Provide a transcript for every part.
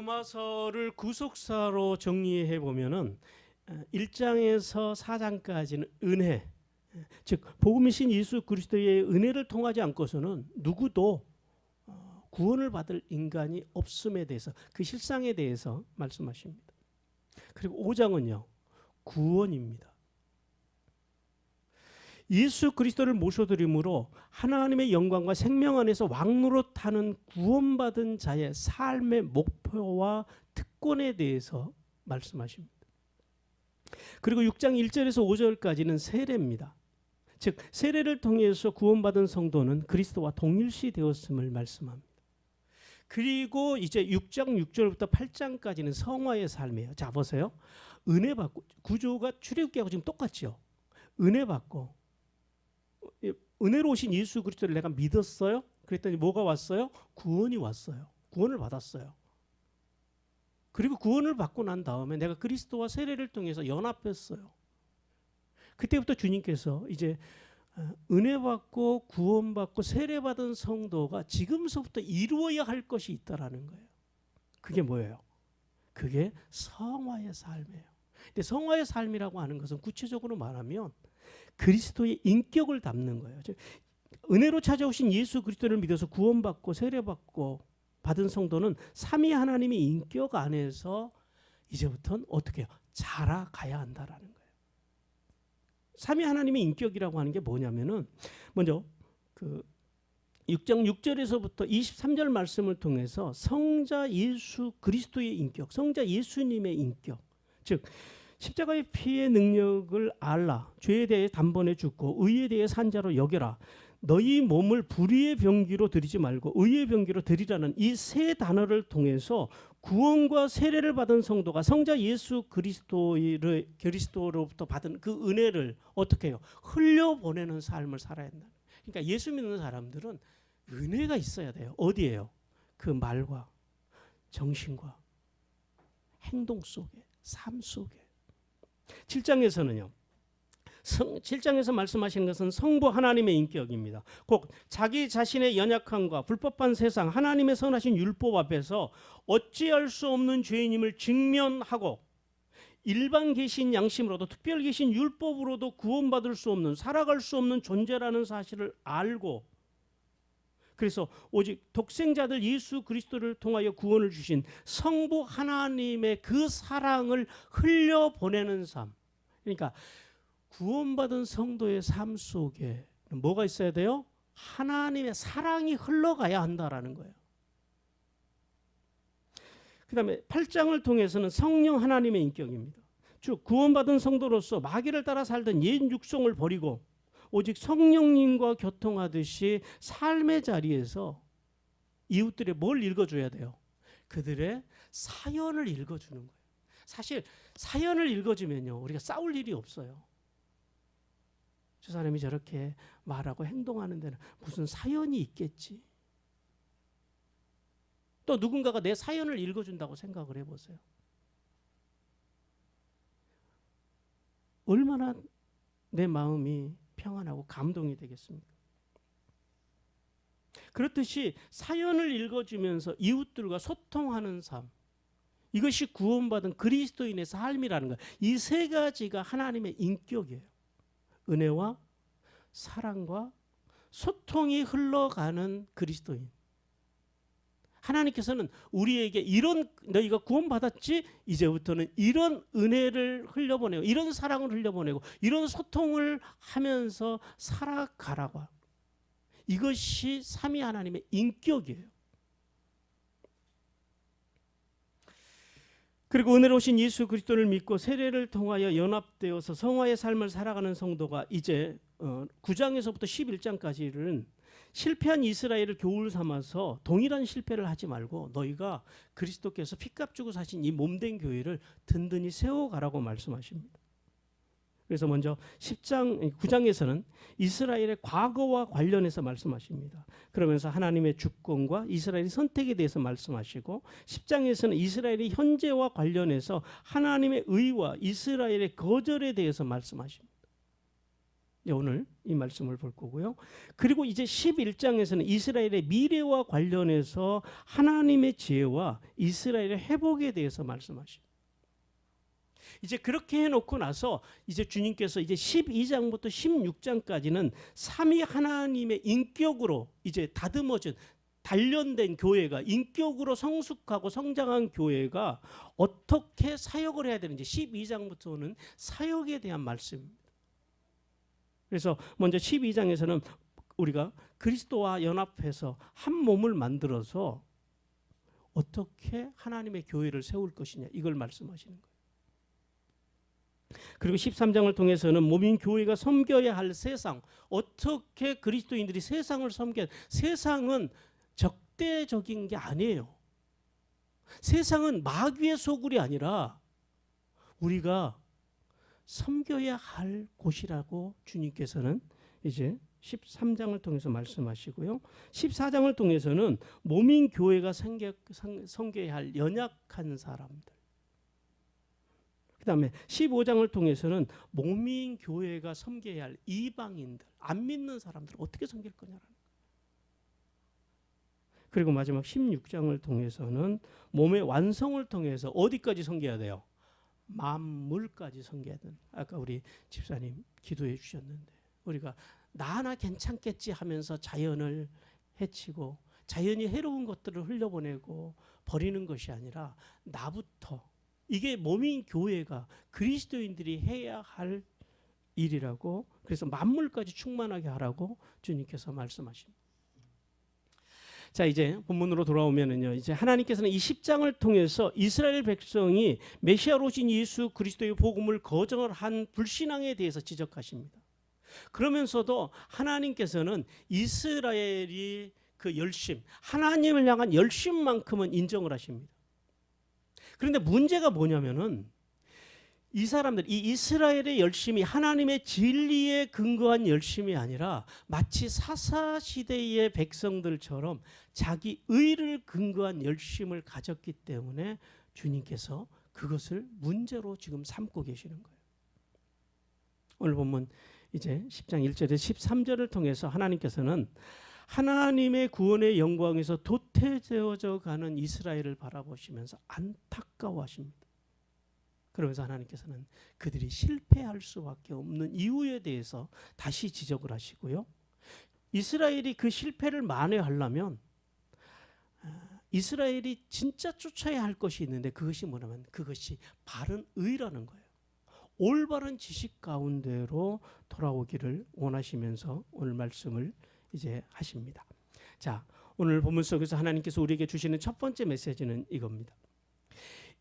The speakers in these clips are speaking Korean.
로마서를 구속사로 정리해 보면은 1장에서 4장까지는 은혜, 즉 복음이신 예수 그리스도의 은혜를 통하지 않고서는 누구도 구원을 받을 인간이 없음에 대해서, 그 실상에 대해서 말씀하십니다. 그리고 5장은요, 구원입니다. 예수 그리스도를 모셔드림으로 하나님의 영광과 생명 안에서 왕노릇하는 구원받은 자의 삶의 목표와 특권에 대해서 말씀하십니다. 그리고 6장 1절에서 5절까지는 세례입니다. 즉 세례를 통해서 구원받은 성도는 그리스도와 동일시 되었음을 말씀합니다. 그리고 이제 6장 6절부터 8장까지는 성화의 삶이에요. 자 보세요. 은혜 받고, 구조가 출애굽기하고 지금 똑같죠. 은혜 받고, 은혜로 오신 예수 그리스도를 내가 믿었어요. 그랬더니 뭐가 왔어요? 구원이 왔어요. 구원을 받았어요. 그리고 구원을 받고 난 다음에 내가 그리스도와 세례를 통해서 연합했어요. 그때부터 주님께서 이제 은혜 받고 구원 받고 세례 받은 성도가 지금서부터 이루어야 할 것이 있다라는 거예요. 그게 뭐예요? 그게 성화의 삶이에요. 근데 성화의 삶이라고 하는 것은 구체적으로 말하면 그리스도의 인격을 담는 거예요. 은혜로 찾아오신 예수 그리스도를 믿어서 구원받고 세례받고 받은 성도는 삼위 하나님의 인격 안에서 이제부터는 어떻게 해요? 자라가야 한다라는 거예요. 삼위 하나님의 인격이라고 하는 게 뭐냐면은 먼저 그 6장 6절에서부터 23절 말씀을 통해서 성자 예수 그리스도의 인격, 성자 예수님의 인격, 즉 십자가의 피의 능력을 알라, 죄에 대해 단번에 죽고 의에 대해 산자로 여겨라, 너희 몸을 불의의 병기로 드리지 말고 의의 병기로 드리라는 이 세 단어를 통해서 구원과 세례를 받은 성도가 성자 예수 그리스도로부터 받은 그 은혜를 어떻게 해요? 흘려보내는 삶을 살아야 한다. 그러니까 예수 믿는 사람들은 은혜가 있어야 돼요. 어디에요? 그 말과 정신과 행동 속에, 삶 속에. 7장에서는요. 7장에서 말씀하시는 것은 성부 하나님의 인격입니다. 곧 자기 자신의 연약함과 불법한 세상, 하나님의 선하신 율법 앞에서 어찌할 수 없는 죄인임을 직면하고 일반 계신 양심으로도 특별 계신 율법으로도 구원받을 수 없는, 살아갈 수 없는 존재라는 사실을 알고, 그래서 오직 독생자들 예수 그리스도를 통하여 구원을 주신 성부 하나님의 그 사랑을 흘려보내는 삶. 그러니까 구원받은 성도의 삶 속에 뭐가 있어야 돼요? 하나님의 사랑이 흘러가야 한다라는 거예요. 그 다음에 8장을 통해서는 성령 하나님의 인격입니다. 즉 구원받은 성도로서 마귀를 따라 살던 옛 육성을 버리고 오직 성령님과 교통하듯이 삶의 자리에서 이웃들의 뭘 읽어줘야 돼요? 그들의 사연을 읽어주는 거예요. 사실 사연을 읽어주면요, 우리가 싸울 일이 없어요. 저 사람이 저렇게 말하고 행동하는 데는 무슨 사연이 있겠지. 또 누군가가 내 사연을 읽어준다고 생각을 해보세요. 얼마나 내 마음이 평안하고 감동이 되겠습니까? 그렇듯이 사연을 읽어주면서 이웃들과 소통하는 삶, 이것이 구원받은 그리스도인의 삶이라는 거예요. 이 세 가지가 하나님의 인격이에요. 은혜와 사랑과 소통이 흘러가는 그리스도인. 하나님께서는 우리에게 이런, 너희가 구원받았지? 이제부터는 이런 은혜를 흘려보내고 이런 사랑을 흘려보내고 이런 소통을 하면서 살아가라고. 이것이 삼위 하나님의 인격이에요. 그리고 은혜로우신 예수 그리스도를 믿고 세례를 통하여 연합되어서 성화의 삶을 살아가는 성도가 이제 9장에서부터 11장까지는 실패한 이스라엘을 교훈 삼아서 동일한 실패를 하지 말고 너희가 그리스도께서 피값 주고 사신 이 몸된 교회를 든든히 세워가라고 말씀하십니다. 그래서 먼저 9장에서는 이스라엘의 과거와 관련해서 말씀하십니다. 그러면서 하나님의 주권과 이스라엘의 선택에 대해서 말씀하시고 10장에서는 이스라엘의 현재와 관련해서 하나님의 의와 이스라엘의 거절에 대해서 말씀하십니다. 이제 오늘 이 말씀을 볼 거고요. 그리고 이제 11장에서는 이스라엘의 미래와 관련해서 하나님의 지혜와 이스라엘의 회복에 대해서 말씀하십니다. 이제 그렇게 해놓고 나서 이제 주님께서 이제 12장부터 16장까지는 삼위 하나님의 인격으로 이제 다듬어진 단련된 교회가, 인격으로 성숙하고 성장한 교회가 어떻게 사역을 해야 되는지 12장부터는 사역에 대한 말씀입니다. 그래서 먼저 12장에서는 우리가 그리스도와 연합해서 한 몸을 만들어서 어떻게 하나님의 교회를 세울 것이냐, 이걸 말씀하시는 거예요. 그리고 13장을 통해서는 몸인 교회가 섬겨야 할 세상, 어떻게 그리스도인들이 세상을 섬겨야, 세상은 적대적인 게 아니에요. 세상은 마귀의 소굴이 아니라 우리가 섬겨야 할 곳이라고 주님께서는 이제 13장을 통해서 말씀하시고요. 14장을 통해서는 몸인 교회가 섬겨야 할 연약한 사람들, 그 다음에 15장을 통해서는 몸인 교회가 섬겨야 할 이방인들, 안 믿는 사람들을 어떻게 섬길 거냐라는 거예요. 그리고 마지막 16장을 통해서는 몸의 완성을 통해서 어디까지 섬겨야 돼요? 만물까지 섬겨야 된다. 아까 우리 집사님 기도해 주셨는데, 우리가 나 하나 괜찮겠지 하면서 자연을 해치고 자연이 해로운 것들을 흘려보내고 버리는 것이 아니라 나부터, 이게 몸인 교회가 그리스도인들이 해야 할 일이라고, 그래서 만물까지 충만하게 하라고 주님께서 말씀하십니다. 자, 이제 본문으로 돌아오면은요, 이제 하나님께서는 이 10장을 통해서 이스라엘 백성이 메시아로 오신 예수 그리스도의 복음을 거절을 한 불신앙에 대해서 지적하십니다. 그러면서도 하나님께서는 이스라엘이 그 열심, 하나님을 향한 열심만큼은 인정을 하십니다. 그런데 문제가 뭐냐면은 이 사람들, 이 이스라엘의 열심이 하나님의 진리에 근거한 열심이 아니라 마치 사사시대의 백성들처럼 자기 의를 근거한 열심을 가졌기 때문에 주님께서 그것을 문제로 지금 삼고 계시는 거예요. 오늘 보면 이제 10장 1절에서 13절을 통해서 하나님께서는 하나님의 구원의 영광에서 도태되어져 가는 이스라엘을 바라보시면서 안타까워하십니다. 그러면서 하나님께서는 그들이 실패할 수밖에 없는 이유에 대해서 다시 지적을 하시고요. 이스라엘이 그 실패를 만회하려면 이스라엘이 진짜 쫓아야 할 것이 있는데, 그것이 뭐냐면 그것이 바른 의라는 거예요. 올바른 지식 가운데로 돌아오기를 원하시면서 오늘 말씀을 이제 하십니다. 자, 오늘 본문 속에서 하나님께서 우리에게 주시는 첫 번째 메시지는 이겁니다.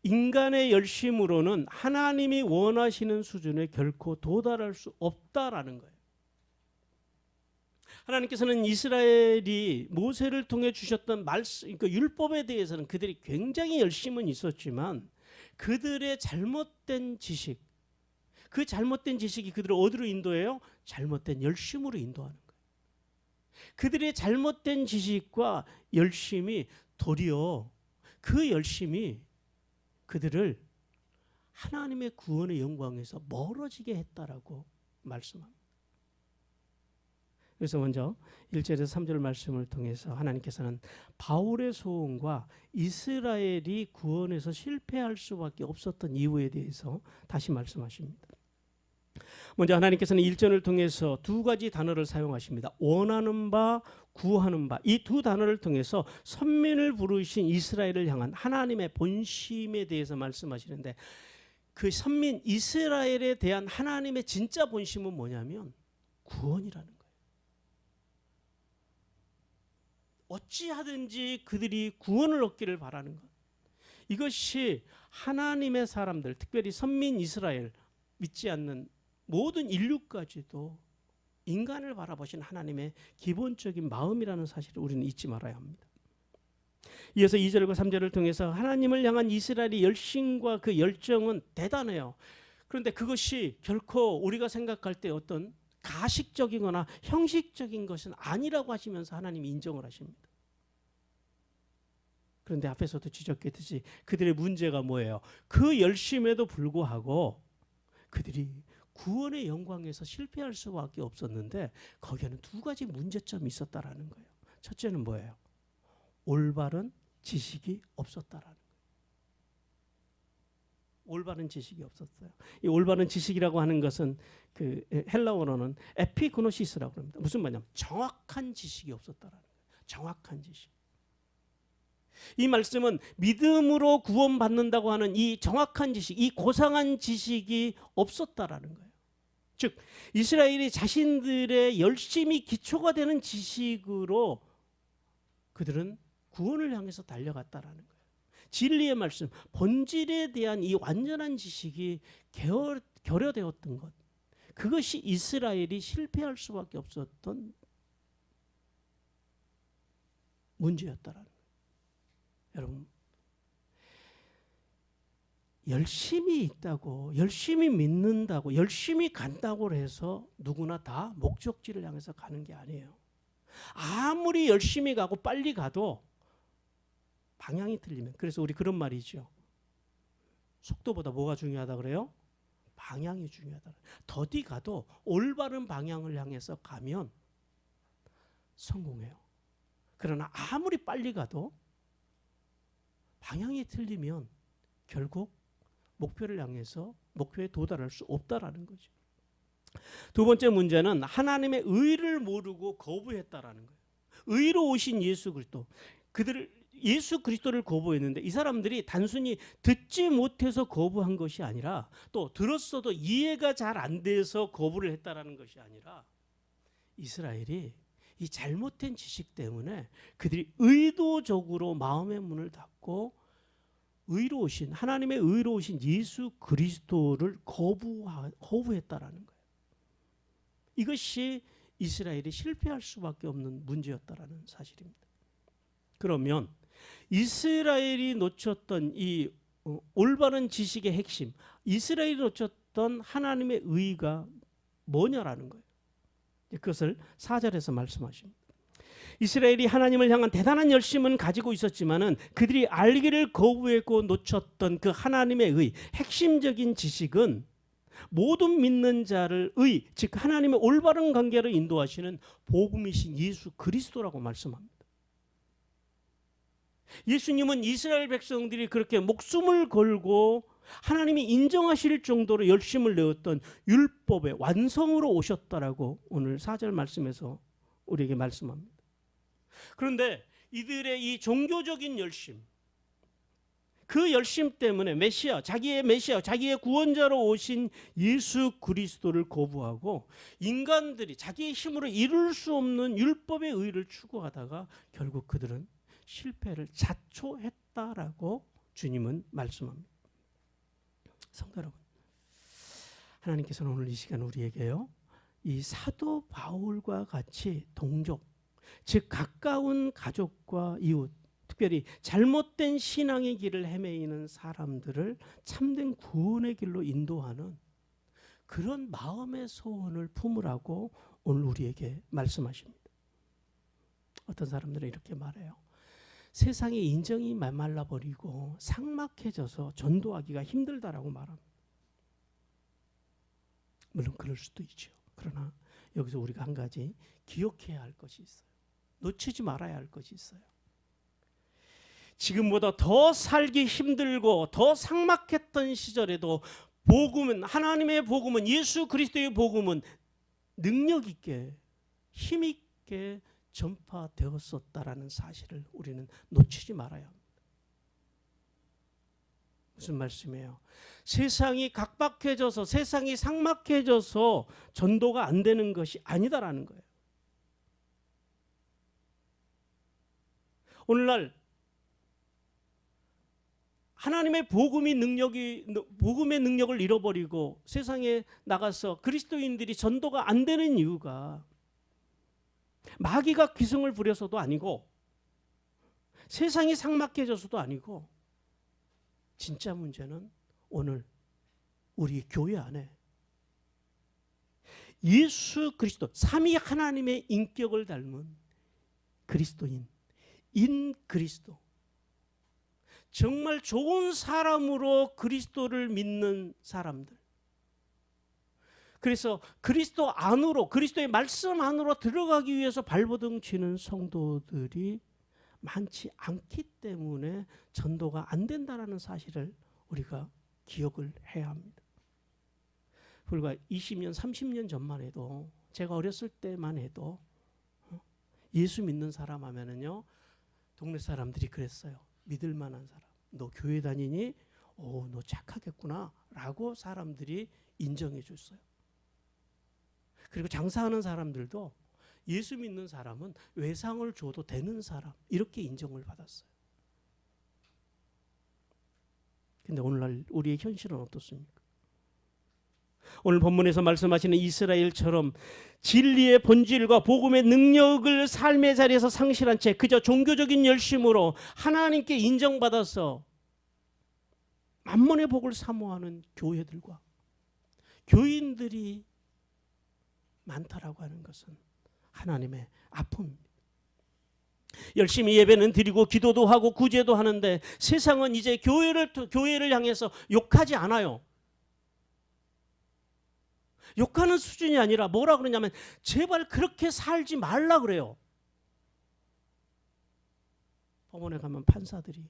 인간의 열심으로는 하나님이 원하시는 수준에 결코 도달할 수 없다라는 거예요. 하나님께서는 이스라엘이 모세를 통해 주셨던 말씀, 그러니까 율법에 대해서는 그들이 굉장히 열심은 있었지만 그들의 잘못된 지식, 그 잘못된 지식이 그들을 어디로 인도해요? 잘못된 열심으로 인도하는 거예요. 그들의 잘못된 지식과 열심이 도리어 그 열심이 그들을 하나님의 구원의 영광에서 멀어지게 했다라고 말씀합니다. 그래서 먼저 1절에서 3절 말씀을 통해서 하나님께서는 바울의 소원과 이스라엘이 구원에서 실패할 수밖에 없었던 이유에 대해서 다시 말씀하십니다. 먼저 하나님께서는 1절을 통해서 두 가지 단어를 사용하십니다. 원하는 바, 구하는 바. 이 두 단어를 통해서 선민을 부르신 이스라엘을 향한 하나님의 본심에 대해서 말씀하시는데, 그 선민 이스라엘에 대한 하나님의 진짜 본심은 뭐냐면 구원이라는 거예요. 어찌하든지 그들이 구원을 얻기를 바라는 것. 이것이 하나님의 사람들, 특별히 선민 이스라엘, 믿지 않는 모든 인류까지도 인간을 바라보신 하나님의 기본적인 마음이라는 사실을 우리는 잊지 말아야 합니다. 이어서 2절과 3절을 통해서 하나님을 향한 이스라엘의 열심과 그 열정은 대단해요. 그런데 그것이 결코 우리가 생각할 때 어떤 가식적이거나 형식적인 것은 아니라고 하시면서 하나님이 인정을 하십니다. 그런데 앞에서도 지적했듯이 그들의 문제가 뭐예요? 그 열심에도 불구하고 그들이 구원의 영광에서 실패할 수밖에 없었는데 거기에는 두 가지 문제점이 있었다라는 거예요. 첫째는 뭐예요? 올바른 지식이 없었다라는 거예요. 올바른 지식이 없었어요. 이 올바른 지식이라고 하는 것은 그 헬라어로는 에피그노시스라고 합니다. 무슨 말이냐면 정확한 지식이 없었다라는 거예요. 정확한 지식. 이 말씀은 믿음으로 구원받는다고 하는 이 정확한 지식, 이 고상한 지식이 없었다라는 거예요. 즉 이스라엘이 자신들의 열심히 기초가 되는 지식으로 그들은 구원을 향해서 달려갔다라는 거예요. 진리의 말씀, 본질에 대한 이 완전한 지식이 결여되었던 것, 그것이 이스라엘이 실패할 수밖에 없었던 문제였다라는 거예요. 여러분, 열심히 있다고, 열심히 믿는다고, 열심히 간다고 해서 누구나 다 목적지를 향해서 가는 게 아니에요. 아무리 열심히 가고 빨리 가도 방향이 틀리면, 그래서 우리 그런 말이죠. 속도보다 뭐가 중요하다 그래요? 방향이 중요하다. 더디 가도 올바른 방향을 향해서 가면 성공해요. 그러나 아무리 빨리 가도 방향이 틀리면 결국 목표를 향해서 목표에 도달할 수 없다라는 거죠. 두 번째 문제는 하나님의 의를 모르고 거부했다라는 거예요. 의로 오신 예수 그리스도, 예수 그리스도를 거부했는데 이 사람들이 단순히 듣지 못해서 거부한 것이 아니라 또 들었어도 이해가 잘 안 돼서 거부를 했다라는 것이 아니라 이스라엘이 이 잘못된 지식 때문에 그들이 의도적으로 마음의 문을 닫고 의로우신 하나님의 의로우신 예수 그리스도를 거부했다라는 거예요. 이것이 이스라엘이 실패할 수밖에 없는 문제였다라는 사실입니다. 그러면 이스라엘이 놓쳤던 이 올바른 지식의 핵심, 이스라엘이 놓쳤던 하나님의 의가 뭐냐라는 거예요. 그것을 4절에서 말씀하십니다. 이스라엘이 하나님을 향한 대단한 열심은 가지고 있었지만은 그들이 알기를 거부했고 놓쳤던 그 하나님의 의, 핵심적인 지식은 모든 믿는 자를 즉 하나님의 올바른 관계로 인도하시는 복음이신 예수 그리스도라고 말씀합니다. 예수님은 이스라엘 백성들이 그렇게 목숨을 걸고 하나님이 인정하실 정도로 열심을 내었던 율법의 완성으로 오셨다라고 오늘 4절 말씀에서 우리에게 말씀합니다. 그런데 이들의 이 종교적인 열심, 그 열심 때문에 자기의 구원자로 오신 예수 그리스도를 거부하고 인간들이 자기의 힘으로 이룰 수 없는 율법의 의를 추구하다가 결국 그들은 실패를 자초했다라고 주님은 말씀합니다. 성도 여러분, 하나님께서는 오늘 이 시간 우리에게요, 이 사도 바울과 같이 동족, 즉 가까운 가족과 이웃, 특별히 잘못된 신앙의 길을 헤매이는 사람들을 참된 구원의 길로 인도하는 그런 마음의 소원을 품으라고 오늘 우리에게 말씀하십니다. 어떤 사람들은 이렇게 말해요. 세상의 인정이 메말라버리고 삭막해져서 전도하기가 힘들다라고 말합니다. 물론 그럴 수도 있죠. 그러나 여기서 우리가 한 가지 기억해야 할 것이 있어요. 놓치지 말아야 할 것이 있어요. 지금보다 더 살기 힘들고 더 삭막했던 시절에도 복음은, 하나님의 복음은, 예수 그리스도의 복음은 능력 있게, 힘 있게 전파되었었다라는 사실을 우리는 놓치지 말아야 합니다. 무슨 말씀이에요? 세상이 각박해져서, 세상이 삭막해져서 전도가 안 되는 것이 아니다라는 거예요. 오늘날 하나님의 복음의 능력을 잃어버리고 세상에 나가서 그리스도인들이 전도가 안 되는 이유가 마귀가 기승을 부려서도 아니고 세상이 삭막해져서도 아니고, 진짜 문제는 오늘 우리 교회 안에 예수 그리스도, 삼위 하나님의 인격을 닮은 그리스도인, 인 그리스도, 정말 좋은 사람으로 그리스도를 믿는 사람들, 그래서 그리스도 안으로, 그리스도의 말씀 안으로 들어가기 위해서 발버둥 치는 성도들이 많지 않기 때문에 전도가 안 된다는 사실을 우리가 기억을 해야 합니다. 불과 20년, 30년 전만 해도, 제가 어렸을 때만 해도 예수 믿는 사람 하면은요, 동네 사람들이 그랬어요. 믿을 만한 사람. 너 교회 다니니? 오, 너 착하겠구나 라고 사람들이 인정해 줬어요. 그리고 장사하는 사람들도 예수 믿는 사람은 외상을 줘도 되는 사람, 이렇게 인정을 받았어요. 근데 오늘날 우리의 현실은 어떻습니까? 오늘 본문에서 말씀하시는 이스라엘처럼 진리의 본질과 복음의 능력을 삶의 자리에서 상실한 채 그저 종교적인 열심으로 하나님께 인정받아서 만mon의 복을 사모하는 교회들과 교인들이 많다라고 하는 것은 하나님의 아픔입니다. 열심히 예배는 드리고 기도도 하고 구제도 하는데 세상은 이제 교회를 향해서 욕하지 않아요. 욕하는 수준이 아니라 뭐라 그러냐면 제발 그렇게 살지 말라 그래요. 법원에 가면 판사들이,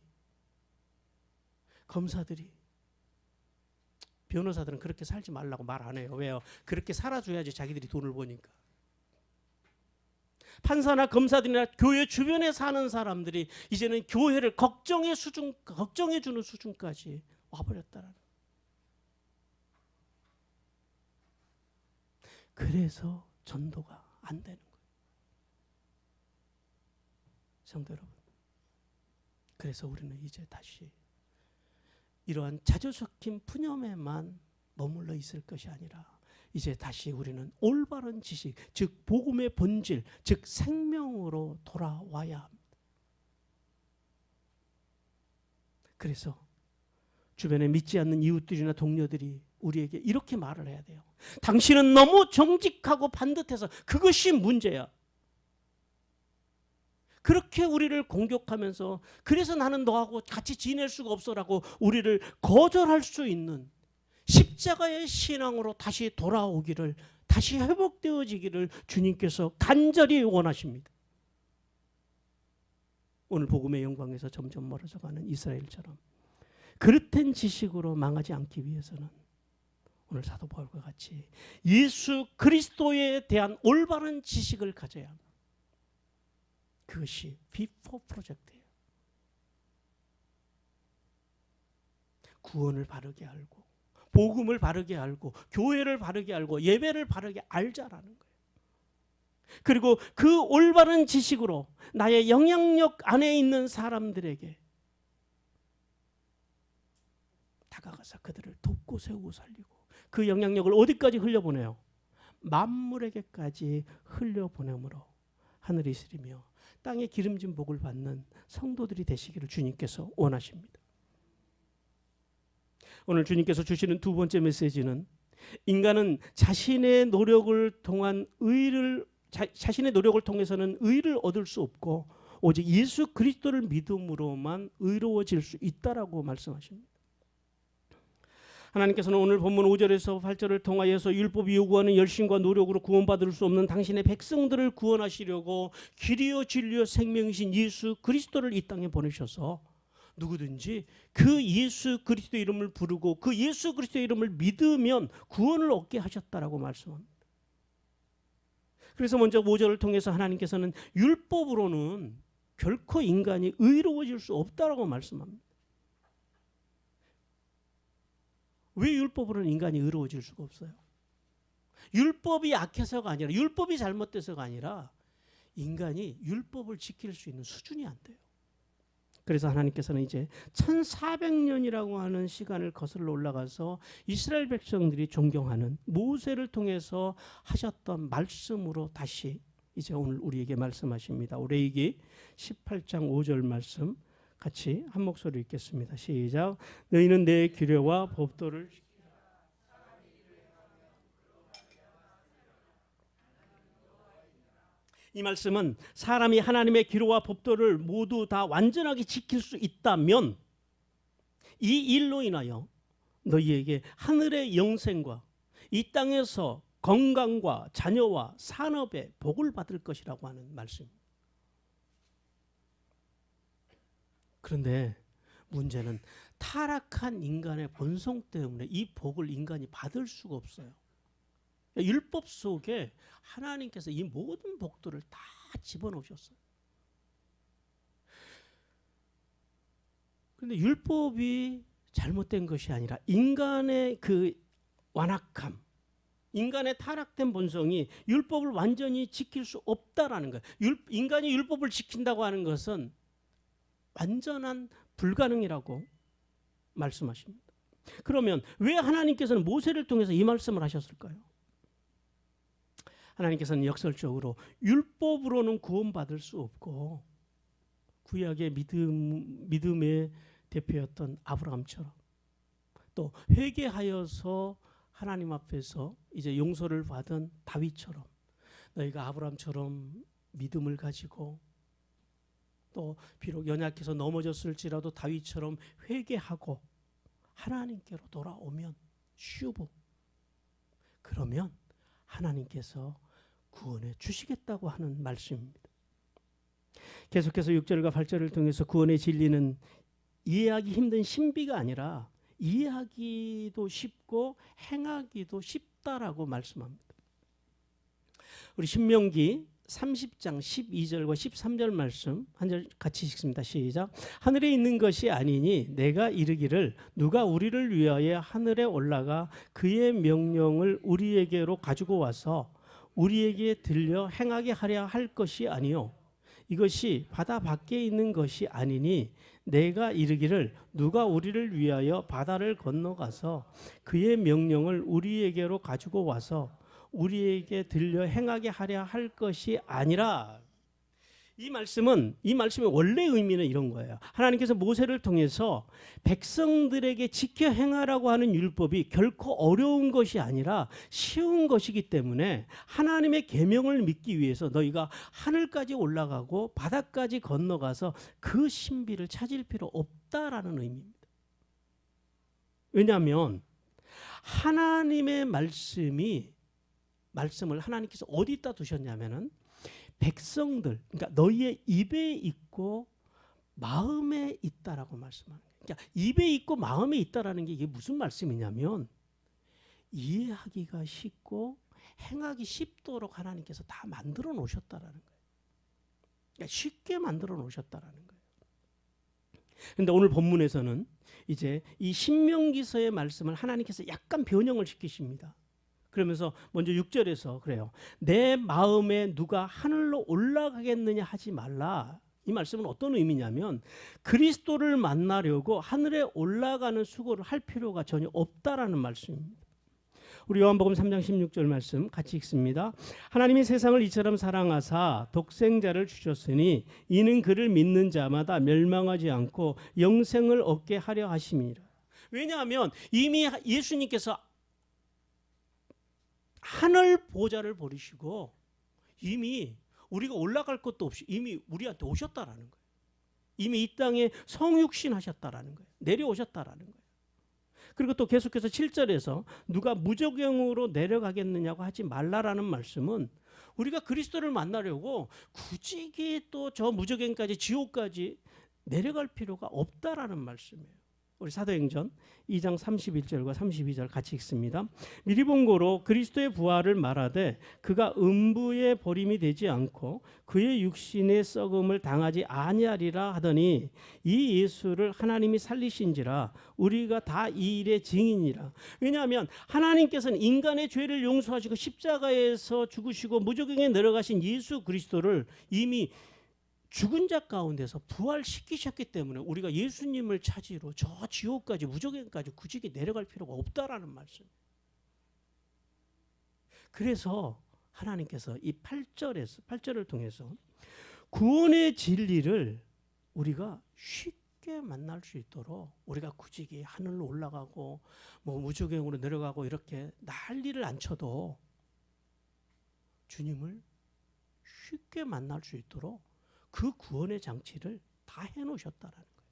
검사들이, 변호사들은 그렇게 살지 말라고 말 안 해요. 왜요? 그렇게 살아줘야지 자기들이 돈을 버니까. 판사나 검사들이나 교회 주변에 사는 사람들이 이제는 교회를 걱정해 주는 수준까지 와버렸다라는. 그래서 전도가 안 되는 거예요. 성도 여러분, 그래서 우리는 이제 다시 이러한 자주 섞인 푸념에만 머물러 있을 것이 아니라 이제 다시 우리는 올바른 지식, 즉 복음의 본질, 즉 생명으로 돌아와야 합니다. 그래서 주변에 믿지 않는 이웃들이나 동료들이 우리에게 이렇게 말을 해야 돼요. 당신은 너무 정직하고 반듯해서 그것이 문제야. 그렇게 우리를 공격하면서 그래서 나는 너하고 같이 지낼 수가 없어라고 우리를 거절할 수 있는 십자가의 신앙으로 다시 돌아오기를, 다시 회복되어지기를 주님께서 간절히 원하십니다. 오늘 복음의 영광에서 점점 멀어져가는 이스라엘처럼 그릇된 지식으로 망하지 않기 위해서는 오늘 사도 바울과 같이 예수 그리스도에 대한 올바른 지식을 가져야 합니다. 그것이 비포 프로젝트예요. 구원을 바르게 알고, 복음을 바르게 알고, 교회를 바르게 알고, 예배를 바르게 알자라는 거예요. 그리고 그 올바른 지식으로 나의 영향력 안에 있는 사람들에게 다가가서 그들을 돕고 세우고 살리고, 그 영향력을 어디까지 흘려보내요? 만물에게까지 흘려보내므로 하늘이 시리며 땅에 기름진 복을 받는 성도들이 되시기를 주님께서 원하십니다. 오늘 주님께서 주시는 두 번째 메시지는 인간은 자신의 노력을 통해서는 의를 얻을 수 없고 오직 예수 그리스도를 믿음으로만 의로워질 수 있다라고 말씀하십니다. 하나님께서는 오늘 본문 5절에서 8절을 통하여서 율법이 요구하는 열심과 노력으로 구원받을 수 없는 당신의 백성들을 구원하시려고 길이요 진리요 생명이신 예수 그리스도를 이 땅에 보내셔서 누구든지 그 예수 그리스도 이름을 부르고 그 예수 그리스도 이름을 믿으면 구원을 얻게 하셨다라고 말씀합니다. 그래서 먼저 5절을 통해서 하나님께서는 율법으로는 결코 인간이 의로워질 수 없다라고 말씀합니다. 왜 율법으로는 인간이 의로워질 수가 없어요? 율법이 약해서가 아니라, 율법이 잘못돼서가 아니라 인간이 율법을 지킬 수 있는 수준이 안 돼요. 그래서 하나님께서는 이제 1400년이라고 하는 시간을 거슬러 올라가서 이스라엘 백성들이 존경하는 모세를 통해서 하셨던 말씀으로 다시 이제 오늘 우리에게 말씀하십니다. 레위기 18장 5절 말씀 같이 한 목소리 읽겠습니다. 시작. 너희는 내 규례와 법도를 이 말씀은 사람이 하나님의 기로와 법도를 모두 다 완전하게 지킬 수 있다면 이 일로 인하여 너희에게 하늘의 영생과 이 땅에서 건강과 자녀와 산업에 복을 받을 것이라고 하는 말씀입니다. 그런데 문제는 타락한 인간의 본성 때문에 이 복을 인간이 받을 수가 없어요. 율법 속에 하나님께서 이 모든 복들을 다 집어넣으셨어요. 그런데 율법이 잘못된 것이 아니라 인간의 그 완악함, 인간의 타락된 본성이 율법을 완전히 지킬 수 없다라는 거예요. 인간이 율법을 지킨다고 하는 것은 완전한 불가능이라고 말씀하십니다. 그러면 왜 하나님께서는 모세를 통해서 이 말씀을 하셨을까요? 하나님께서는 역설적으로 율법으로는 구원받을 수 없고 구약의 믿음의 대표였던 아브라함처럼 또 회개하여서 하나님 앞에서 이제 용서를 받은 다윗처럼 너희가 아브라함처럼 믿음을 가지고 또 비록 연약해서 넘어졌을지라도 다윗처럼 회개하고 하나님께로 돌아오면 슈브 그러면 하나님께서 구원해 주시겠다고 하는 말씀입니다. 계속해서 6절과 8절을 통해서 구원의 진리는 이해하기 힘든 신비가 아니라 이해하기도 쉽고 행하기도 쉽다라고 말씀합니다. 우리 신명기 30장 12절과 13절 말씀 한 절 같이 읽습니다. 시작. 하늘에 있는 것이 아니니 내가 이르기를 누가 우리를 위하여 하늘에 올라가 그의 명령을 우리에게로 가지고 와서 우리에게 들려 행하게 하려 할 것이 아니요 이것이 바다 밖에 있는 것이 아니니 내가 이르기를 누가 우리를 위하여 바다를 건너가서 그의 명령을 우리에게로 가지고 와서 우리에게 들려 행하게 하려 할 것이 아니라 이 말씀의 원래 의미는 이런 거예요. 하나님께서 모세를 통해서 백성들에게 지켜 행하라고 하는 율법이 결코 어려운 것이 아니라 쉬운 것이기 때문에 하나님의 계명을 믿기 위해서 너희가 하늘까지 올라가고 바다까지 건너가서 그 신비를 찾을 필요 없다라는 의미입니다. 왜냐하면 하나님의 말씀을 하나님께서 어디다 두셨냐면은 백성들, 그러니까 너희의 입에 있고 마음에 있다라고 말씀하는 거예요. 그러니까 입에 있고 마음에 있다라는 게 이게 무슨 말씀이냐면 이해하기가 쉽고 행하기 쉽도록 하나님께서 다 만들어 놓으셨다라는 거예요. 그러니까 쉽게 만들어 놓으셨다라는 거예요. 그런데 오늘 본문에서는 이제 이 신명기서의 말씀을 하나님께서 약간 변형을 시키십니다. 그러면서 먼저 6절에서 그래요. 내 마음에 누가 하늘로 올라가겠느냐 하지 말라. 이 말씀은 어떤 의미냐면 그리스도를 만나려고 하늘에 올라가는 수고를 할 필요가 전혀 없다라는 말씀입니다. 우리 요한복음 3장 16절 말씀 같이 읽습니다. 하나님이 세상을 이처럼 사랑하사 독생자를 주셨으니 이는 그를 믿는 자마다 멸망하지 않고 영생을 얻게 하려 하심이라. 왜냐하면 이미 예수님께서 하늘 보좌를 버리시고 이미 우리가 올라갈 것도 없이 이미 우리한테 오셨다라는 거예요. 이미 이 땅에 성육신 하셨다라는 거예요. 내려오셨다라는 거예요. 그리고 또 계속해서 7절에서 누가 무저갱으로 내려가겠느냐고 하지 말라라는 말씀은 우리가 그리스도를 만나려고 굳이 또 저 무저갱까지 지옥까지 내려갈 필요가 없다라는 말씀이에요. 우리 사도행전 2장 31절과 32절 같이 읽습니다. 미리 본 고로 그리스도의 부활을 말하되 그가 음부의 버림이 되지 않고 그의 육신의 썩음을 당하지 아니하리라 하더니 이 예수를 하나님이 살리신지라 우리가 다 이 일의 증인이라. 왜냐하면 하나님께서는 인간의 죄를 용서하시고 십자가에서 죽으시고 무저갱에 내려가신 예수 그리스도를 이미 죽은 자 가운데서 부활시키셨기 때문에 우리가 예수님을 찾으러 저 지옥까지 무저갱까지 굳이 내려갈 필요가 없다라는 말씀. 그래서 하나님께서 이 8절을 통해서 구원의 진리를 우리가 쉽게 만날 수 있도록 우리가 굳이 하늘로 올라가고 뭐 무저갱으로 내려가고 이렇게 난리를 안 쳐도 주님을 쉽게 만날 수 있도록 그 구원의 장치를 다 해놓으셨다라는 거예요.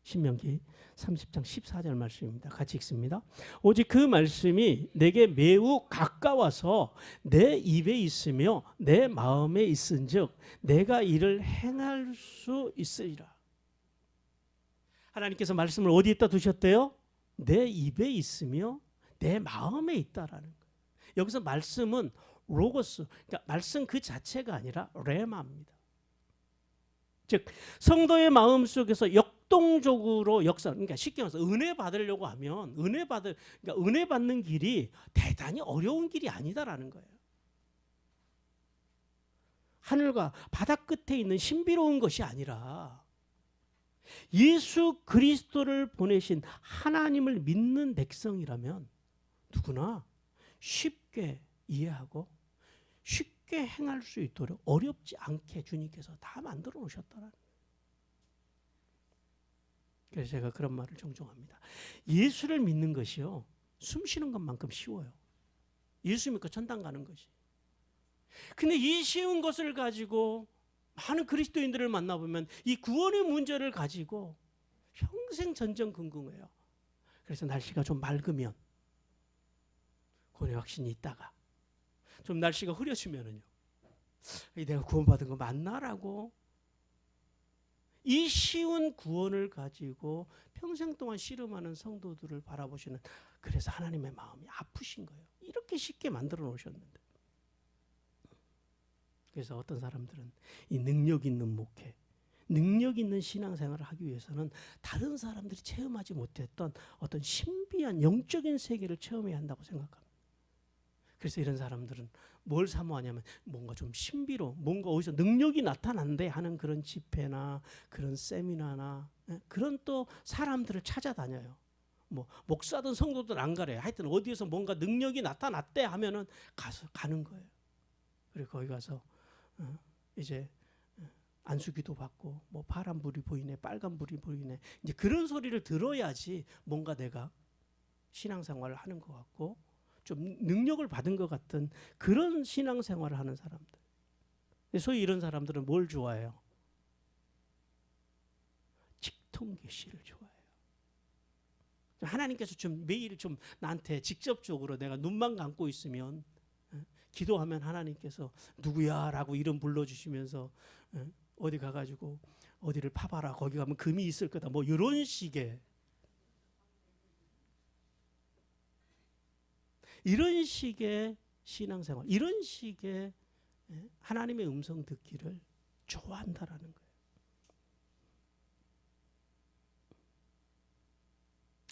신명기 30장 14절 말씀입니다. 같이 읽습니다. 오직 그 말씀이 내게 매우 가까워서 내 입에 있으며 내 마음에 있은즉 내가 이를 행할 수 있으리라. 하나님께서 말씀을 어디에다 두셨대요? 내 입에 있으며 내 마음에 있다라는 거예요. 여기서 말씀은 로고스, 그러니까 말씀 그 자체가 아니라 레마입니다. 즉 성도의 마음 속에서 역동적으로 역사, 그러니까 쉽게 말해서 은혜 받으려고 하면 그러니까 은혜 받는 길이 대단히 어려운 길이 아니다라는 거예요. 하늘과 바다 끝에 있는 신비로운 것이 아니라 예수 그리스도를 보내신 하나님을 믿는 백성이라면 누구나 쉽게 이해하고 쉽게 행할 수 있도록 어렵지 않게 주님께서 다 만들어 놓으셨다는 거예요. 그래서 제가 그런 말을 종종 합니다. 예수를 믿는 것이요, 숨 쉬는 것만큼 쉬워요. 예수 믿고 천당 가는 것이. 근데 이 쉬운 것을 가지고 많은 그리스도인들을 만나보면 이 구원의 문제를 가지고 평생 전전긍긍해요. 그래서 날씨가 좀 맑으면 구원의 확신이 있다가 좀 날씨가 흐려지면은요, 내가 구원받은 거 맞나라고 이 쉬운 구원을 가지고 평생 동안 씨름하는 성도들을 바라보시는, 그래서 하나님의 마음이 아프신 거예요. 이렇게 쉽게 만들어 놓으셨는데. 그래서 어떤 사람들은 이 능력 있는 목회, 능력 있는 신앙생활을 하기 위해서는 다른 사람들이 체험하지 못했던 어떤 신비한 영적인 세계를 체험해야 한다고 생각합니다. 그래서 이런 사람들은 뭘 사모하냐면 뭔가 좀 신비로, 뭔가 어디서 능력이 나타난대 하는 그런 집회나 그런 세미나나 그런 또 사람들을 찾아다녀요. 뭐 목사든 성도든 안 가래요. 하여튼 어디에서 뭔가 능력이 나타났대 하면은 가는 거예요. 그리고 거기 가서 이제 안수기도 받고 뭐 파란불이 보이네, 빨간불이 보이네, 이제 그런 소리를 들어야지 뭔가 내가 신앙생활을 하는 것 같고 좀 능력을 받은 것 같은 그런 신앙생활을 하는 사람들. 소위 이런 사람들은 뭘 좋아해요? 직통계시를 좋아해요. 하나님께서 좀 매일 좀 나한테 직접적으로 내가 눈만 감고 있으면 기도하면 하나님께서 누구야? 라고 이름 불러주시면서 어디 가가지고 어디를 파봐라, 거기 가면 금이 있을 거다, 뭐 이런 식의 신앙생활, 이런 식의 하나님의 음성 듣기를 좋아한다라는 거예요.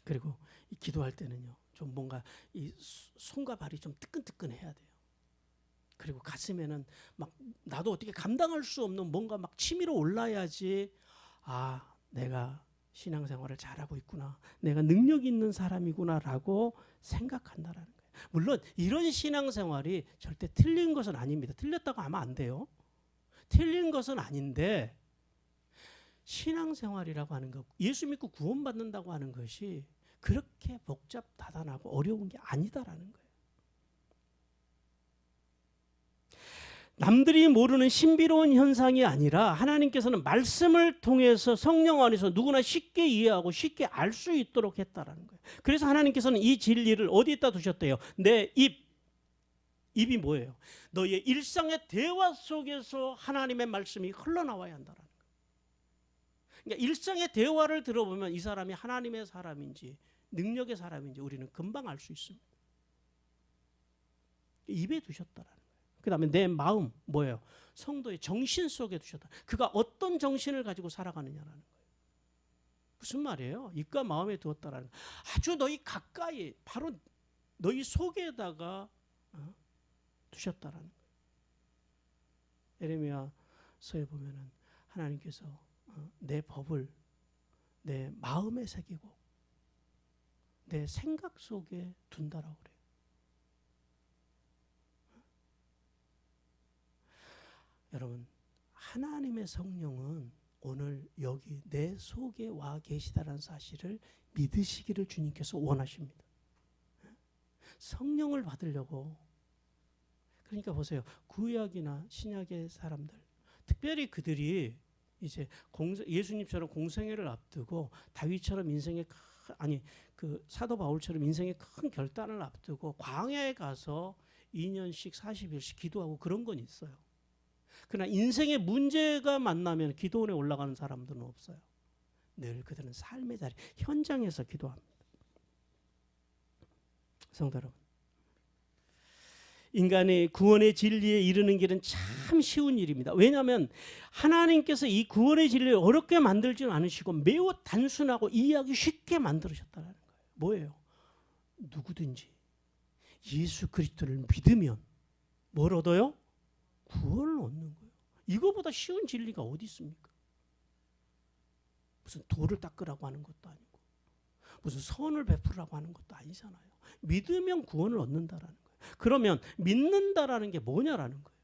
그리고 기도할 때는요, 좀 뭔가 이 손과 발이 좀 뜨끈뜨끈해야 돼요. 그리고 가슴에는 막 나도 어떻게 감당할 수 없는 뭔가 막 치밀어 올라야지, 아, 내가 신앙생활을 잘하고 있구나, 내가 능력 있는 사람이구나라고 생각한다라는 거예요. 물론 이런 신앙생활이 절대 틀린 것은 아닙니다. 틀렸다고 하면 안 돼요. 틀린 것은 아닌데, 신앙생활이라고 하는 것, 예수 믿고 구원받는다고 하는 것이 그렇게 복잡다단하고 어려운 게 아니다라는 거예요. 남들이 모르는 신비로운 현상이 아니라 하나님께서는 말씀을 통해서 성령 안에서 누구나 쉽게 이해하고 쉽게 알 수 있도록 했다라는 거예요. 그래서 하나님께서는 이 진리를 어디에다 두셨대요? 내 입이 뭐예요? 너의 일상의 대화 속에서 하나님의 말씀이 흘러나와야 한다라는 거예요. 그러니까 일상의 대화를 들어보면 이 사람이 하나님의 사람인지 능력의 사람인지 우리는 금방 알 수 있습니다. 입에 두셨다라는 거예요. 그 다음에 내 마음 뭐예요? 성도의 정신 속에 두셨다. 그가 어떤 정신을 가지고 살아가느냐라는 거예요. 무슨 말이에요? 입과 마음에 두었다라는 거예요. 아주 너희 가까이, 바로 너희 속에다가 두셨다라는 거예요. 에레미야서에 보면은 하나님께서 내 법을 내 마음에 새기고 내 생각 속에 둔다라고 그래요. 여러분, 하나님의 성령은 오늘 여기 내 속에 와 계시다는 사실을 믿으시기를 주님께서 원하십니다. 성령을 받으려고, 그러니까 보세요, 구약이나 신약의 사람들, 특별히 그들이 이제 예수님처럼 공생애를 앞두고 다윗처럼 그 사도 바울처럼 인생의 큰 결단을 앞두고 광야에 가서 2년씩 40일씩 기도하고 그런 건 있어요. 그러나 인생의 문제가 만나면 기도원에 올라가는 사람들은 없어요. 늘 그들은 삶의 자리, 현장에서 기도합니다. 성도 여러분, 인간의 구원의 진리에 이르는 길은 참 쉬운 일입니다. 왜냐하면 하나님께서 이 구원의 진리를 어렵게 만들지는 않으시고 매우 단순하고 이해하기 쉽게 만들으셨다는 거예요. 뭐예요? 누구든지 예수 그리스도를 믿으면 뭘 얻어요? 구원을 얻는 거예요. 이거보다 쉬운 진리가 어디 있습니까? 무슨 돌을 닦으라고 하는 것도 아니고 무슨 선을 베풀으라고 하는 것도 아니잖아요. 믿으면 구원을 얻는다라는 거예요. 그러면 믿는다라는 게 뭐냐라는 거예요.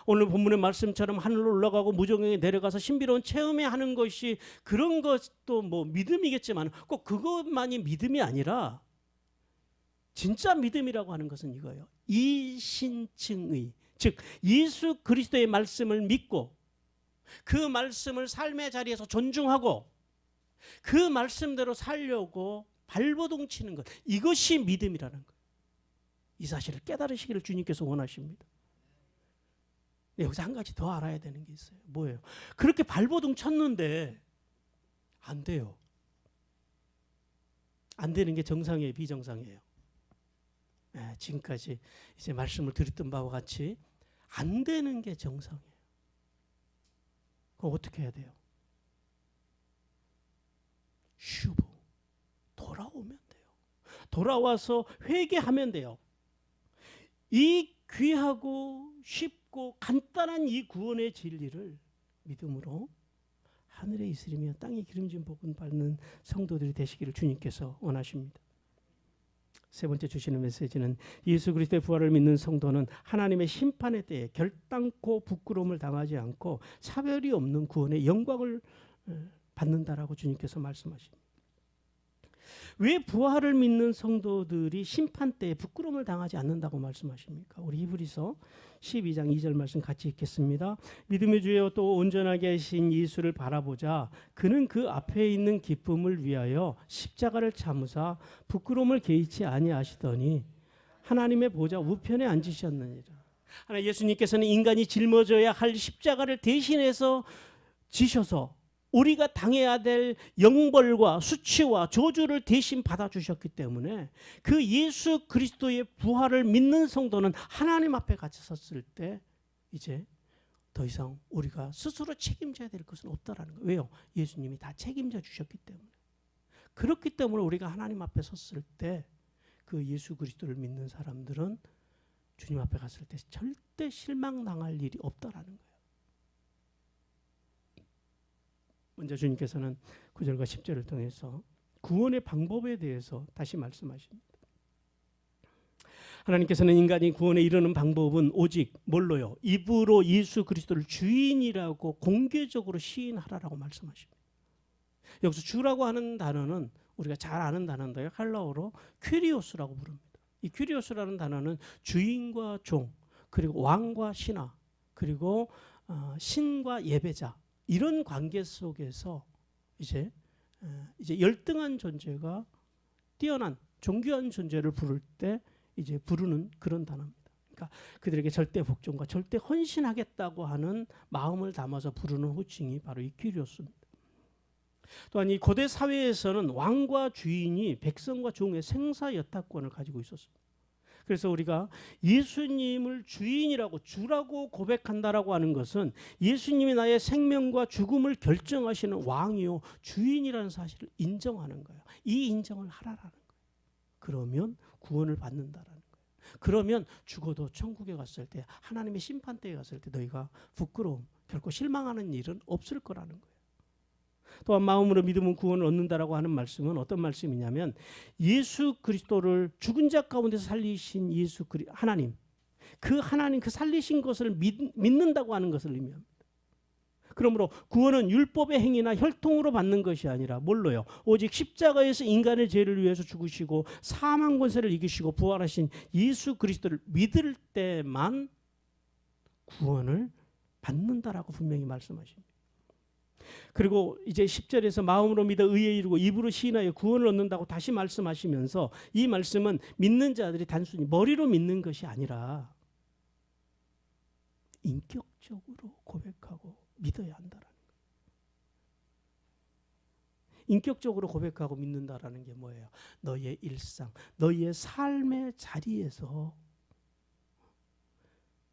오늘 본문의 말씀처럼 하늘로 올라가고 무정경에 내려가서 신비로운 체험에 하는 것이 그런 것도 뭐 믿음이겠지만 꼭 그것만이 믿음이 아니라 진짜 믿음이라고 하는 것은 이거예요. 이신증의, 즉 예수 그리스도의 말씀을 믿고 그 말씀을 삶의 자리에서 존중하고 그 말씀대로 살려고 발버둥 치는 것, 이것이 믿음이라는 거예요. 이 사실을 깨달으시기를 주님께서 원하십니다. 여기서 한 가지 더 알아야 되는 게 있어요. 뭐예요? 그렇게 발버둥 쳤는데 안 돼요. 안 되는 게 정상이에요, 비정상이에요? 지금까지 이제 말씀을 드렸던 바와 같이 안 되는 게 정상이에요. 그럼 어떻게 해야 돼요? 슈브, 돌아오면 돼요. 돌아와서 회개하면 돼요. 이 귀하고 쉽고 간단한 이 구원의 진리를 믿음으로 하늘에 이스리며 땅에 기름진 복은 받는 성도들이 되시기를 주님께서 원하십니다. 세 번째 주시는 메시지는 예수 그리스도의 부활을 믿는 성도는 하나님의 심판의 때에 결단코 부끄러움을 당하지 않고 차별이 없는 구원의 영광을 받는다라고 주님께서 말씀하십니다. 왜 부활을 믿는 성도들이 심판 때에 부끄러움을 당하지 않는다고 말씀하십니까? 우리 히브리서 12장 2절 말씀 같이 읽겠습니다. 믿음의 주여 또 온전하게 하신 예수를 바라보자. 그는 그 앞에 있는 기쁨을 위하여 십자가를 참으사 부끄러움을 개의치 아니하시더니 하나님의 보좌 우편에 앉으셨느니라. 하나 예수님께서는 인간이 짊어져야 할 십자가를 대신해서 지셔서 우리가 당해야 될 영벌과 수치와 저주를 대신 받아주셨기 때문에 그 예수 그리스도의 부활을 믿는 성도는 하나님 앞에 같이 섰을 때 이제 더 이상 우리가 스스로 책임져야 될 것은 없다라는 거예요. 왜요? 예수님이 다 책임져 주셨기 때문에. 그렇기 때문에 우리가 하나님 앞에 섰을 때 그 예수 그리스도를 믿는 사람들은 주님 앞에 갔을 때 절대 실망당할 일이 없다라는 거예요. 먼저 주님께서는 9절과 10절을 통해서 구원의 방법에 대해서 다시 말씀하십니다. 하나님께서는 인간이 구원에 이르는 방법은 오직 뭘로요? 입으로 예수 그리스도를 주인이라고 공개적으로 시인하라라고 말씀하십니다. 여기서 주라고 하는 단어는 우리가 잘 아는 단어인데요. 헬라어로 퀴리오스라고 부릅니다. 이 퀴리오스라는 단어는 주인과 종, 그리고 왕과 신하, 그리고 신과 예배자, 이런 관계 속에서 이제 열등한 존재가 뛰어난 존귀한 존재를 부를 때 이제 부르는 그런 단어입니다. 그러니까 그들에게 절대 복종과 절대 헌신하겠다고 하는 마음을 담아서 부르는 호칭이 바로 이 퀴리오스입니다. 또한 이 고대 사회에서는 왕과 주인이 백성과 종의 생사여타권을 가지고 있었습니다. 그래서 우리가 예수님을 주인이라고 주라고 고백한다라고 하는 것은 예수님이 나의 생명과 죽음을 결정하시는 왕이요 주인이라는 사실을 인정하는 거예요. 이 인정을 하라라는 거예요. 그러면 구원을 받는다라는 거예요. 그러면 죽어도 천국에 갔을 때 하나님의 심판대에 갔을 때 너희가 부끄러움, 결코 실망하는 일은 없을 거라는 거예요. 또한 마음으로 믿으면 구원을 얻는다라고 하는 말씀은 어떤 말씀이냐면 예수 그리스도를 죽은 자 가운데서 살리신 하나님, 그 살리신 것을 믿는다고 하는 것을 의미합니다. 그러므로 구원은 율법의 행위나 혈통으로 받는 것이 아니라 뭘로요? 오직 십자가에서 인간의 죄를 위해서 죽으시고 사망 권세를 이기시고 부활하신 예수 그리스도를 믿을 때만 구원을 받는다라고 분명히 말씀하십니다. 그리고 이제 10절에서 마음으로 믿어 의에 이르고 입으로 시인하여 구원을 얻는다고 다시 말씀하시면서 이 말씀은 믿는 자들이 단순히 머리로 믿는 것이 아니라 인격적으로 고백하고 믿어야 한다라는 거예요. 인격적으로 고백하고 믿는다라는 게 뭐예요? 너의 일상, 너의 삶의 자리에서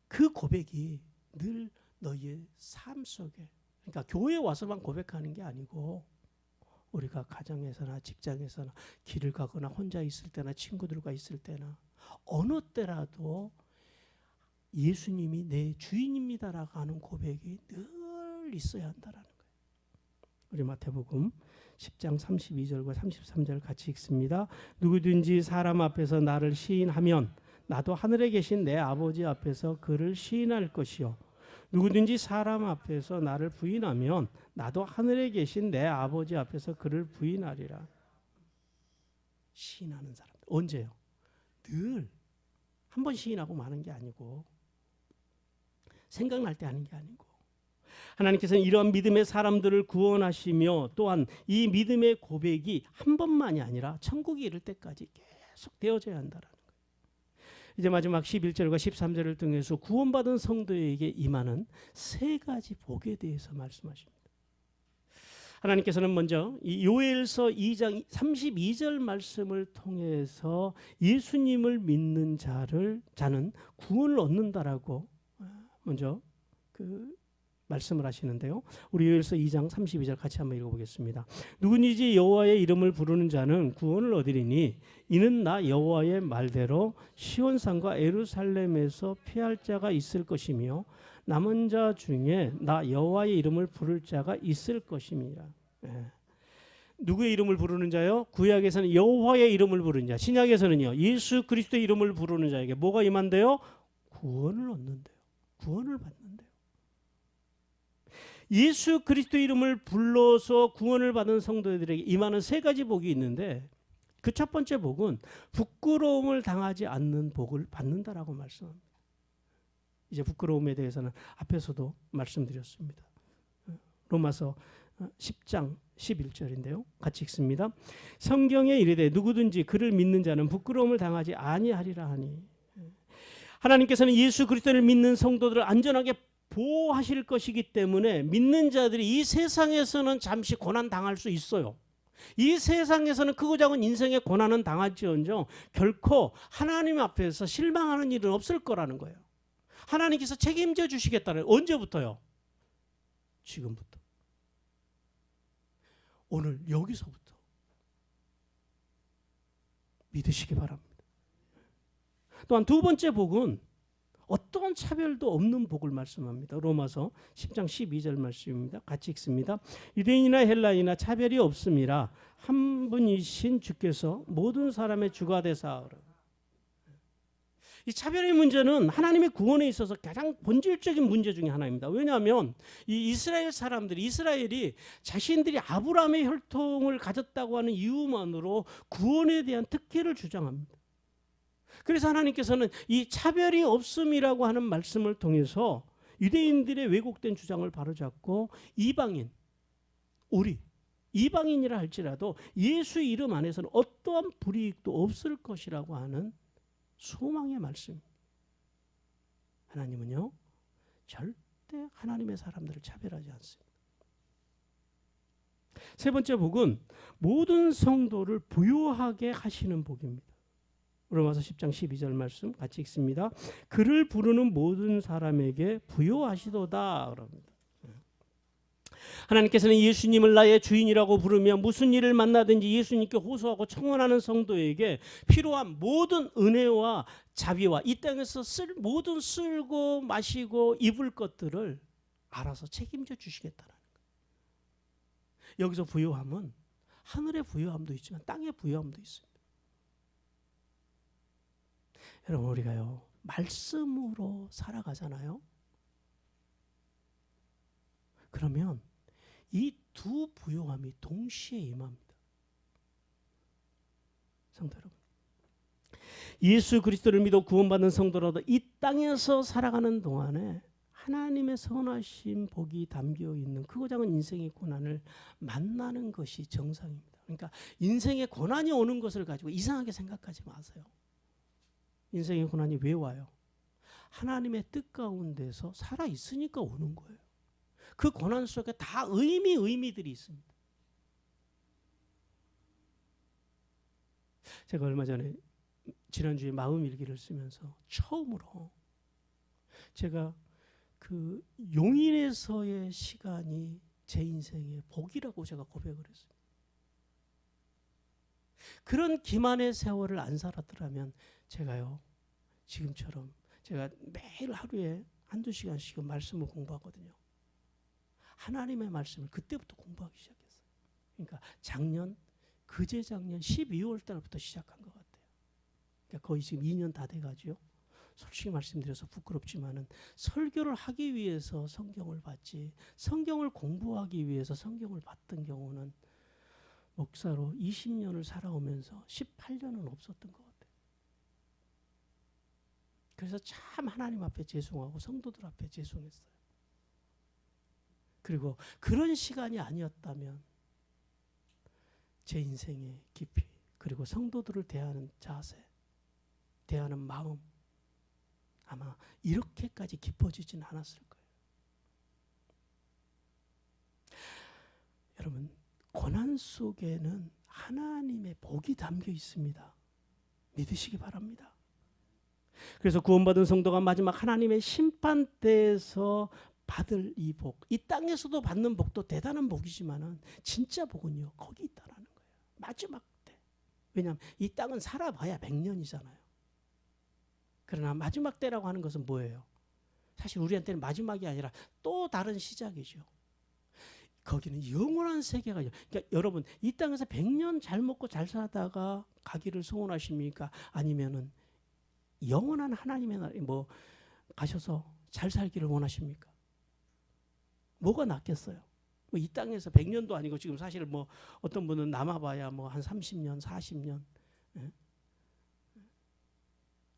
그 고백이 늘 너의 삶 속에, 그러니까 교회에 와서만 고백하는 게 아니고 우리가 가정에서나 직장에서나 길을 가거나 혼자 있을 때나 친구들과 있을 때나 어느 때라도 예수님이 내 주인입니다라고 하는 고백이 늘 있어야 한다라는 거예요. 우리 마태복음 10장 32절과 33절 같이 읽습니다. 누구든지 사람 앞에서 나를 시인하면 나도 하늘에 계신 내 아버지 앞에서 그를 시인할 것이요 누구든지 사람 앞에서 나를 부인하면 나도 하늘에 계신 내 아버지 앞에서 그를 부인하리라. 시인하는 사람들 언제요? 늘 한 번 시인하고 마는 게 아니고 생각날 때 하는 게 아니고 하나님께서는 이러한 믿음의 사람들을 구원하시며 또한 이 믿음의 고백이 한 번만이 아니라 천국에 이를 때까지 계속 되어져야 한다라는 거예요. 이제 마지막 11절과 13절을 통해서 구원받은 성도에게 임하는 세 가지 복에 대해서 말씀하십니다. 하나님께서는 먼저 이 요엘서 2장 32절 말씀을 통해서 예수님을 믿는 자는 구원을 얻는다라고 먼저 말씀을 하시는데요. 우리 요엘서 2장 32절 같이 한번 읽어보겠습니다. 누구든지 여호와의 이름을 부르는 자는 구원을 얻으리니 이는 나 여호와의 말대로 시온산과 예루살렘에서 피할 자가 있을 것이며 남은 자 중에 나 여호와의 이름을 부를 자가 있을 것임이라. 누구의 이름을 부르는 자요? 구약에서는 여호와의 이름을 부르는 자, 신약에서는요 예수 그리스도의 이름을 부르는 자에게 뭐가 임한대요? 구원을 얻는데요. 구원을 받는데요. 예수 그리스도의 이름을 불러서 구원을 받은 성도들에게 임하는 세 가지 복이 있는데 그 첫 번째 복은 부끄러움을 당하지 않는 복을 받는다라고 말씀합니다. 이제 부끄러움에 대해서는 앞에서도 말씀드렸습니다. 로마서 10장 11절인데요. 같이 읽습니다. 성경에 이르되 누구든지 그를 믿는 자는 부끄러움을 당하지 아니하리라 하니 하나님께서는 예수 그리스도를 믿는 성도들을 안전하게 보호하실 것이기 때문에 믿는 자들이 이 세상에서는 잠시 고난 당할 수 있어요. 이 세상에서는 크고 작은 인생의 고난은 당할지언정 결코 하나님 앞에서 실망하는 일은 없을 거라는 거예요. 하나님께서 책임져 주시겠다는 거예요. 언제부터요? 지금부터. 오늘 여기서부터 믿으시기 바랍니다. 또한 두 번째 복은 어떤 차별도 없는 복을 말씀합니다. 로마서 10장 12절 말씀입니다. 같이 읽습니다. 유대인이나 헬라인이나 차별이 없음이라 한 분이신 주께서 모든 사람의 주가 되사. 이 차별의 문제는 하나님의 구원에 있어서 가장 본질적인 문제 중에 하나입니다. 왜냐하면 이 이스라엘 사람들이 이스라엘이 자신들이 아브라함의 혈통을 가졌다고 하는 이유만으로 구원에 대한 특혜를 주장합니다. 그래서 하나님께서는 이 차별이 없음이라고 하는 말씀을 통해서 유대인들의 왜곡된 주장을 바로잡고 이방인, 우리 이방인이라 할지라도 예수 이름 안에서는 어떠한 불이익도 없을 것이라고 하는 소망의 말씀. 하나님은요 절대 하나님의 사람들을 차별하지 않습니다. 세 번째 복은 모든 성도를 부유하게 하시는 복입니다. 로마서 10장 12절 말씀 같이 읽습니다. 그를 부르는 모든 사람에게 부요하시도다 그럽니다. 하나님께서는 예수님을 나의 주인이라고 부르며 무슨 일을 만나든지 예수님께 호소하고 청원하는 성도에게 필요한 모든 은혜와 자비와 이 땅에서 모든 쓸고 마시고 입을 것들을 알아서 책임져 주시겠다는 거예요. 여기서 부요함은 하늘의 부요함도 있지만 땅의 부요함도 있습니다. 여러분 우리가요 말씀으로 살아가잖아요. 그러면 이 두 부요함이 동시에 임합니다. 성도 여러분, 예수 그리스도를 믿어 구원받는 성도라도 이 땅에서 살아가는 동안에 하나님의 선하신 복이 담겨 있는 크고 작은 인생의 고난을 만나는 것이 정상입니다. 그러니까 인생의 고난이 오는 것을 가지고 이상하게 생각하지 마세요. 인생의 고난이 왜 와요? 하나님의 뜻 가운데서 살아 있으니까 오는 거예요. 그 고난 속에 다 의미들이 있습니다. 제가 얼마 전에 지난주에 마음일기를 쓰면서 처음으로 제가 그 용인에서의 시간이 제 인생의 복이라고 제가 고백을 했어요. 그런 기만의 세월을 안 살았더라면 제가요, 지금처럼 제가 매일 하루에 한두 시간씩은 말씀을 공부하거든요. 하나님의 말씀을 그때부터 공부하기 시작했어요. 그러니까 그제작년 12월 달부터 시작한 것 같아요. 그러니까 거의 지금 2년 다 돼가지고 솔직히 말씀드려서 부끄럽지만은 설교를 하기 위해서 성경을 봤지 성경을 공부하기 위해서 성경을 봤던 경우는 목사로 20년을 살아오면서 18년은 없었던 것 같아요. 그래서 참 하나님 앞에 죄송하고 성도들 앞에 죄송했어요. 그리고 그런 시간이 아니었다면 제 인생의 깊이, 그리고 성도들을 대하는 자세, 대하는 마음, 아마 이렇게까지 깊어지진 않았을 거예요. 여러분, 고난 속에는 하나님의 복이 담겨 있습니다. 믿으시기 바랍니다. 그래서 구원받은 성도가 마지막 하나님의 심판대에서 받을 이 복, 이 땅에서도 받는 복도 대단한 복이지만은 진짜 복은요, 거기 있다라는 거예요. 마지막 때. 왜냐하면 이 땅은 살아봐야 100년이잖아요. 그러나 마지막 때라고 하는 것은 뭐예요? 사실 우리한테는 마지막이 아니라 또 다른 시작이죠. 거기는 영원한 세계가. 그러니까 여러분, 이 땅에서 100년 잘 먹고 잘 살다가 가기를 소원하십니까? 아니면은 영원한 하나님의 나라에 가셔서 잘 살기를 원하십니까? 뭐가 낫겠어요? 이 땅에서 100년도 아니고 지금 사실 어떤 분은 남아봐야 한 30년, 40년. 예?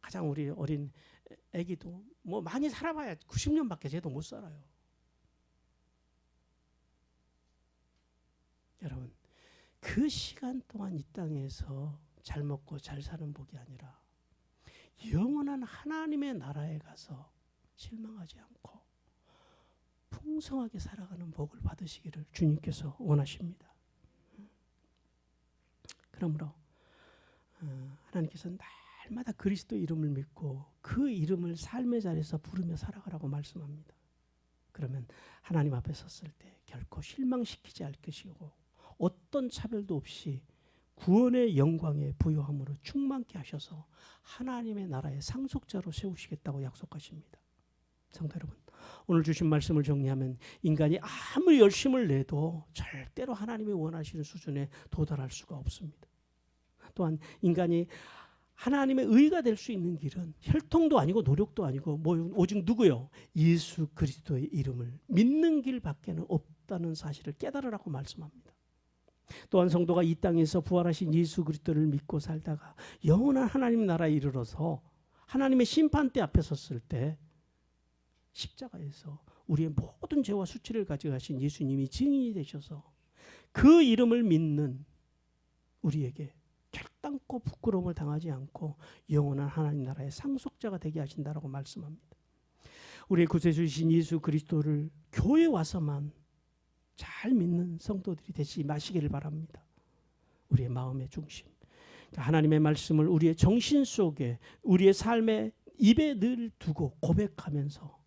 가장 우리 어린 아기도 많이 살아봐야 90년밖에 쟤도 못 살아요. 여러분, 그 시간 동안 이 땅에서 잘 먹고 잘 사는 복이 아니라 영원한 하나님의 나라에 가서 실망하지 않고 풍성하게 살아가는 복을 받으시기를 주님께서 원하십니다. 그러므로 하나님께서 날마다 그리스도 이름을 믿고 그 이름을 삶의 자리에서 부르며 살아가라고 말씀합니다. 그러면 하나님 앞에 섰을 때 결코 실망시키지 않을 것이고 어떤 차별도 없이 구원의 영광에 부요함으로 충만케 하셔서 하나님의 나라의 상속자로 세우시겠다고 약속하십니다. 성도 여러분, 오늘 주신 말씀을 정리하면 인간이 아무리 열심을 내도 절대로 하나님이 원하시는 수준에 도달할 수가 없습니다. 또한 인간이 하나님의 의가 될 수 있는 길은 혈통도 아니고 노력도 아니고 오직 누구요? 예수 그리스도의 이름을 믿는 길밖에는 없다는 사실을 깨달으라고 말씀합니다. 또한 성도가 이 땅에서 부활하신 예수 그리스도를 믿고 살다가 영원한 하나님 나라에 이르러서 하나님의 심판대 앞에 섰을 때 십자가에서 우리의 모든 죄와 수치를 가져가신 예수님이 증인이 되셔서 그 이름을 믿는 우리에게 결단코 부끄러움을 당하지 않고 영원한 하나님 나라의 상속자가 되게 하신다라고 말씀합니다. 우리의 구세주이신 예수 그리스도를 교회에 와서만 잘 믿는 성도들이 되지 마시기를 바랍니다. 우리의 마음의 중심, 하나님의 말씀을 우리의 정신 속에, 우리의 삶의 입에 늘 두고 고백하면서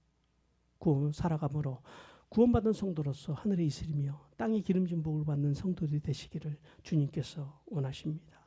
살아감으로 구원받은 성도로서 하늘에 있으리며 땅에 기름진 복을 받는 성도들이 되시기를 주님께서 원하십니다.